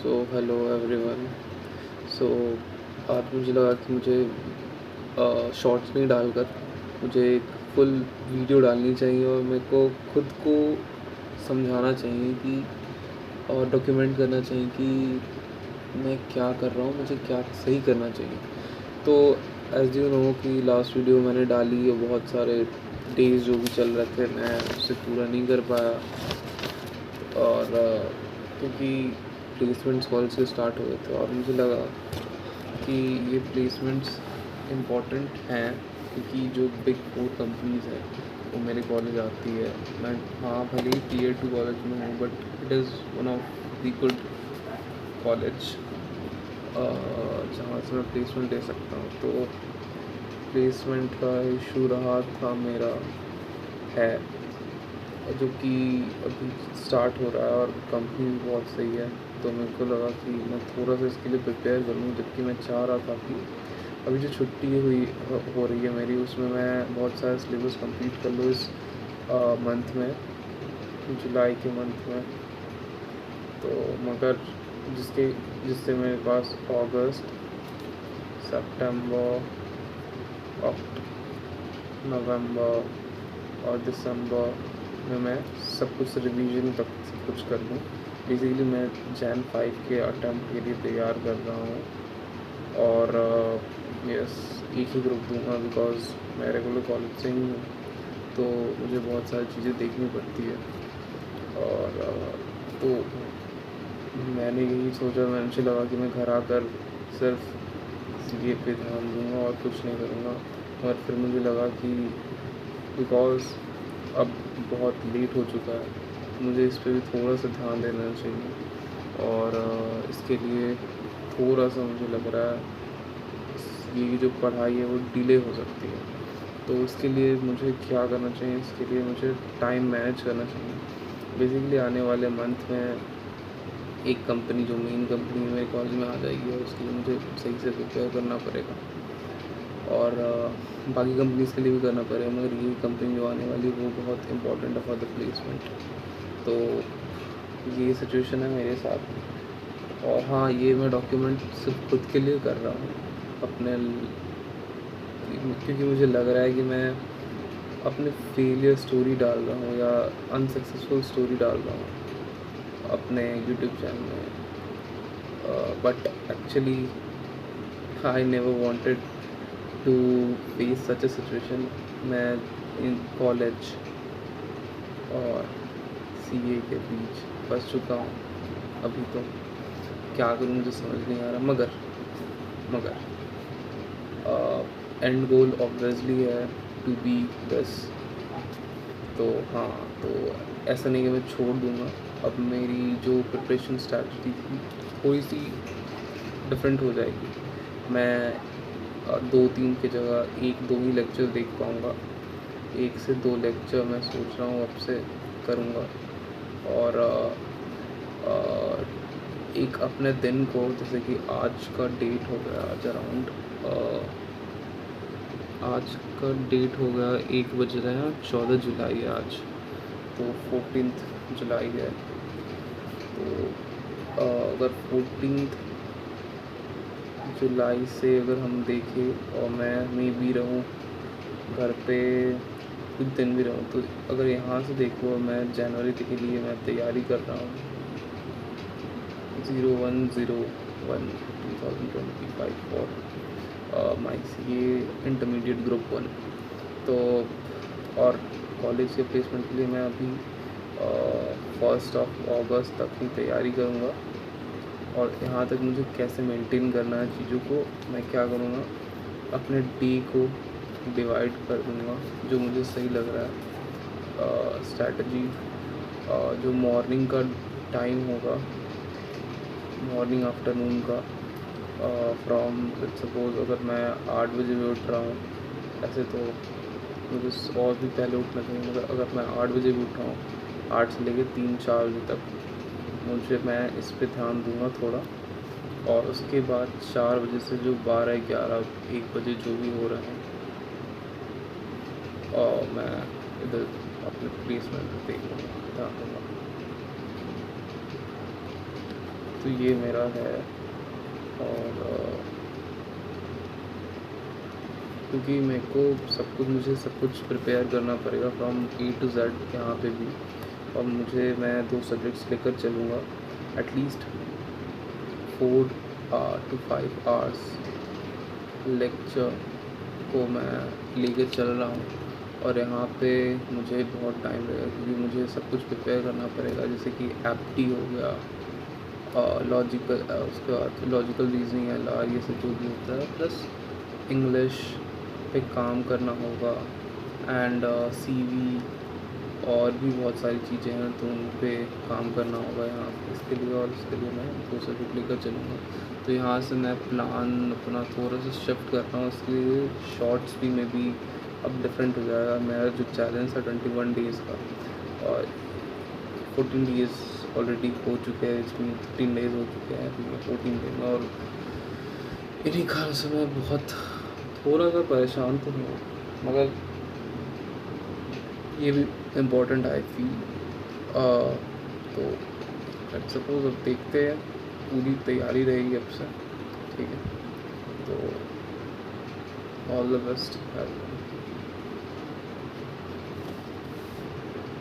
So hello everyone. सो आज मुझे लगा कि मुझे शॉर्ट्स नहीं डालकर मुझे एक फुल वीडियो डालनी चाहिए और मेरे को खुद को समझाना चाहिए कि और डॉक्यूमेंट करना चाहिए कि मैं क्या कर रहा हूँ, मुझे क्या सही करना चाहिए। तो एज यू नो कि लास्ट वीडियो मैंने डाली और बहुत सारे डेज जो भी चल रहे थे मैं उससे पूरा नहीं कर पाया। और क्योंकि प्लेसमेंट्स कॉलेज से स्टार्ट हुए थे और मुझे लगा कि ये प्लेसमेंट्स इम्पॉर्टेंट हैं क्योंकि जो बिग 4 कंपनीज़ हैं वो मेरे कॉलेज आती है। मैं हाँ भले ही टीयर 2 कॉलेज में हूँ but it is one of the good college जहाँ से मैं प्लेसमेंट ले सकता हूँ। तो प्लेसमेंट का इशू रहा था मेरा है जो कि अभी स्टार्ट हो रहा है और कंपनी भी बहुत सही है। तो मेरे को लगा कि मैं थोड़ा सा इसके लिए प्रिपेयर करूँ, जबकि मैं चाह रहा था कि अभी जो छुट्टी हो रही है मेरी उसमें मैं बहुत सारा सिलेबस कंप्लीट कर लूँ इस मंथ में, जुलाई के मंथ में। तो मगर जिससे मेरे पास अगस्त, सितंबर, नवंबर और दिसंबर में मैं सब कुछ रिवीजन तक सब कुछ कर लूँ। बेसिकली मैं जैन 5 के अटैम्प्ट के लिए तैयार कर रहा हूँ और यस एक ही ग्रुप दूंगा बिकॉज मैं रेगुलर कॉलेज से ही हूँ तो मुझे बहुत सारी चीज़ें देखनी पड़ती है। और तो मैंने यही सोचा, मुझे लगा कि मैं घर आकर सिर्फ सीए पे ध्यान दूंगा और कुछ नहीं करूँगा। और फिर मुझे लगा कि बिकॉज़ अब बहुत लेट हो चुका है, मुझे इस पे भी थोड़ा सा ध्यान देना चाहिए। और इसके लिए थोड़ा सा मुझे लग रहा है ये जो पढ़ाई है वो डिले हो सकती है। तो उसके लिए मुझे क्या करना चाहिए, इसके लिए मुझे टाइम मैनेज करना चाहिए। बेसिकली आने वाले मंथ में एक कंपनी जो मेन कंपनी मेरे कॉलेज में आ जाएगी और उसके लिए मुझे सही से प्रिपेयर करना पड़ेगा और बाकी कंपनीज़ के लिए भी करना पड़ेगा, मगर ये कंपनी जो आने वाली है वो बहुत इंपॉर्टेंट है फॉर द प्लेसमेंट। तो ये सिचुएशन है मेरे साथ। और हाँ, ये मैं डॉक्यूमेंट सिर्फ खुद के लिए कर रहा हूँ अपने क्योंकि मुझे लग रहा है कि मैं अपने फेलियर स्टोरी डाल रहा हूँ या अनसक्सेसफुल स्टोरी डाल रहा हूँ अपने यूट्यूब चैनल में। But actually I never wanted to face such a situation. मैं इन कॉलेज और सीए के बीच फंस चुका हूँ। अभी तो क्या करूँ मुझे समझ नहीं आ रहा। मगर एंड गोल ऑब्वियसली है टू बी दिस। तो हाँ, तो ऐसा नहीं कि मैं छोड़ दूँगा। अब मेरी जो प्रिपरेशन स्ट्रैटेजी थी थोड़ी सी डिफरेंट हो जाएगी। मैं 2-3 की जगह 1-2 ही लेक्चर देख पाऊँगा। 1 से 2 लेक्चर मैं सोच रहा हूँ अब से करूँगा। और एक अपने दिन को, जैसे कि आज का डेट हो गया, आज का डेट हो गया 1 बज रहे हैं, 14 जुलाई है आज, तो 14 जुलाई है। तो अगर 14 जुलाई से अगर हम देखें और मैं मे भी रहूँ घर पे कुछ दिन भी रहूँ, तो अगर यहाँ से देखो मैं जनवरी के लिए मैं तैयारी कर रहा हूँ 01/01/2025 for my CA intermediate group 1। तो और कॉलेज के प्लेसमेंट के लिए मैं अभी 1 अगस्त तक ही तैयारी करूँगा। और यहाँ तक मुझे कैसे मेंटेन करना है चीज़ों को, मैं क्या करूँगा, अपने डे को डिवाइड कर दूँगा जो मुझे सही लग रहा है। स्ट्रैटेजी जो मॉर्निंग का टाइम होगा, मॉर्निंग आफ्टरनून का, फ्रॉम सपोज़ अगर मैं 8 बजे भी उठ रहा हूँ, ऐसे तो मुझे और भी पहले उठना चाहिए, मगर अगर मैं 8 बजे भी उठ रहा हूँ, 8 से लेकर 3-4 बजे तक मैं इस पे ध्यान दूँगा थोड़ा। और उसके बाद 4 बजे से जो 12-11-1 बजे जो भी हो रहे हैं और मैं इधर अपने प्लेसमेंट पे देख लूँगा, ध्यान दूँगा। तो ये मेरा है। और क्योंकि मेरे को मुझे सब कुछ प्रिपेयर करना पड़ेगा फ्रॉम A to Z यहाँ पे भी। और मैं 2 सब्जेक्ट्स लेकर चलूँगा, एटलीस्ट 4 to 5 आवर्स लेक्चर को मैं लेकर चल रहा हूँ। और यहाँ पे मुझे बहुत टाइम लगेगा क्योंकि मुझे सब कुछ प्रिपेयर करना पड़ेगा, जैसे कि एप्टी हो गया, लॉजिकल, उसके बाद लॉजिकल रीजनिंग है, ये सब जो भी होता है, प्लस इंग्लिश पे काम करना होगा, एंड CV और भी बहुत सारी चीज़ें हैं तो उन पे काम करना होगा यहाँ पे इसके लिए। और इसके लिए मैं 2 सब्जेक्ट लेकर चलूँगा। तो यहाँ से मैं प्लान अपना थोड़ा सा शिफ्ट कर रहा हूँ, इसके लिए शॉर्ट्स भी में भी अब डिफरेंट हो जाएगा। मेरा जो चैलेंज था 21 डेज़ का, और 14 डेज़ ऑलरेडी हो चुके हैं, इसमें 15 डेज़ हो चुके हैं, अभी मैं 14 डेज में। और इन्हीं कारण से मैं बहुत थोड़ा सा परेशान तो हूँ, मगर ये भी इम्पोर्टेंट आई फील। तो लेट्स सपोज अब देखते हैं, पूरी तैयारी रहेगी अब से, ठीक है। तो ऑल द बेस्ट।